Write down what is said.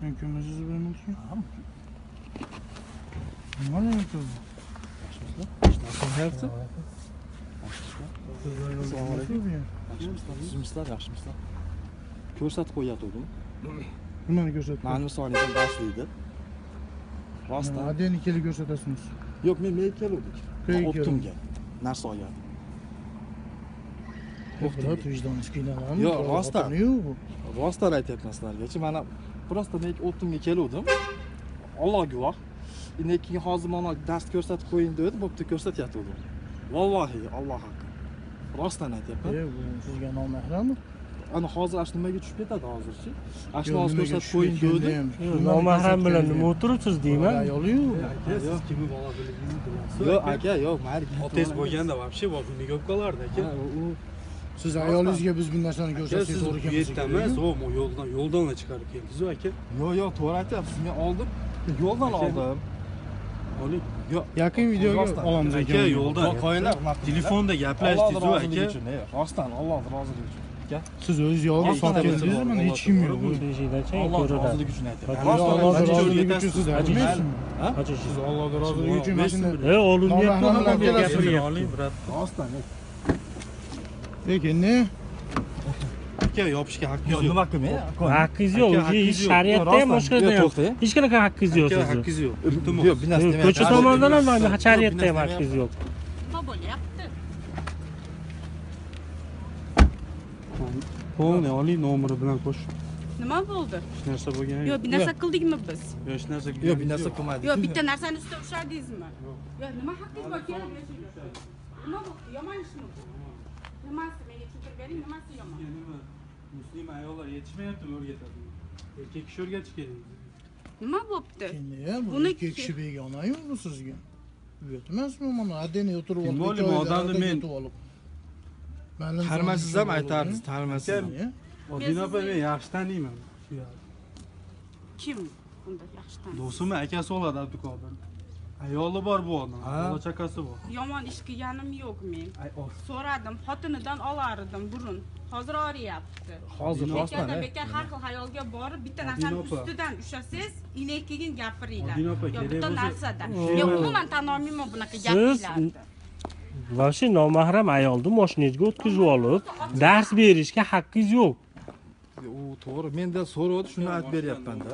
Men ko'masiz bilan olsun. Nima qildi? Yaxshimisizlar? Assalomu alaykum. Yaxshimisizlar? Yaxshimisizlar? Ko'rsatib qo'yatdim. Nimani ko'rsatdi? Ma'lum soniydan boshlaydi. Rostdan. Adeni kelib ko'rsatasizmi? Yo'q, men keluvdik. Qayerga Optimga. Narsoya. O'qtirib vijdoningiz qiynalami? Yo'q, rostdan. Yo'q. Rostdan aytyapman sizlarga. Mana просто men Optimga keluvdim. Alloh guvoh. Endi keyin hozir mana dars ko'rsatib qo'ying dedi, bo'pti ko'rsatyaptim. Vallohi, Alloh haqqi. Rostdan aytyapman. Bu sizga nomahrammi? Ana hozir ash nimaga tushib ketadi hozirchi? Ash hozir ko'rsatib qo'ying dedi. Nomahram bilan nima o'tiribsiz deyman. Ayoli-yu. Siz kimni bola bilgingizni bilasiz. Yo'q, aka, yo'q, mayli. Otangiz bo'lganda вообще vaqtni ko'p qolardi aka. Siz ayolingizga biz bu narsani ko'rsatsak Siz to'g'ri bu yerda emas, u yo'ldan chiqarib keldingiz aka. Yo'q, to'g'ri aytyapsiz. Men oldim. Yo'ldan oldim. Oling. Yo'q. Yaqin videoga olamiz Aka ekan. yo'ldan. Qo'yinglar, Telefonda gaplashdingiz u aka. Rostdan, Alloh roziligi uchun. Siz o'zingiz yolg'iz Rostdan sotib keldingizmi? Mana hech kim yo'q. Alloh roziligi uchun aytyapman. Alloh Rostdan, roziligi uchun siz aytmaysizmi? Qancha Siz Alloh roziligi uchun mana shunday olinyapti, Nomahram bilan hamma kelasizmi? gapiryapti. Oling, brat. rostdan. lekin ne? Aka yopishga haqqingiz Yo'q, yo'q. nima qilmay? Haqqingiz yo'q. Aka, haqqingiz yo'q. Shariatda ham boshqada ham. to'xtang. Hech qanaqa haqqingiz yo'q Aka sizni. haqqingiz yo'q. Yo'q, bir narsa demayapman. Ko'cha tomonidan ham shariatda ham haqqingiz yo'q. Nima bo'lyapti? Polni oling, nomeri bilan qo'sh. Nima bo'ldi? Hech narsa bo'lgani Yo, yo'q. bir narsa qildikmi biz? Hech narsa Yo'q, bir narsa qilmadik. Yo, bitta narsani ustida ushladingizmi? Yo, nima haqqingiz bor? Kelib yashang. Nima bo'ldi? Yomon ishmi bu? Nimasi? Menga tushuntirib bering, nimasi yomon? Muslim ayollar yetishmayapti o'rgatadi. Erkak kishi o'rgatish kerak. Nima bo'pti? Endi bu Buni ikki kishi begona-yu bu sizga. Uyatmasmi mana adeni o'tirib Kim olib, bo'ldi, odamni men- Tanimasiz ham aytarsiz, tanimasiz. Odina opa men yaxshi taniyman. Kim unda yaxshi taniydi? Do'stimi akasi oladi Abduqodir. Ayoli bor bu odam, bola chaqasi bor. Yomon ish qilganim yo'q men. Ay, So'radim, xotinidan olardim burun. Hozir oryapti. Hozir rostdan. Bekada bekar har xil hayolga borib bitta narsani Odina opa. ustidan ushlasangiz, keyin gapiringlar. Odina opa, Yo, kerak bitta bo'lsa- narsada. Men umuman tan olmayman bunaqa Siz- gaplarni. Voобще nomahram ayolni mashinangizga o'tkazib olib, dars berishga haqqingiz yo'q. U to'g'ri, mendan so'radi, shuni aytib beryapman-da.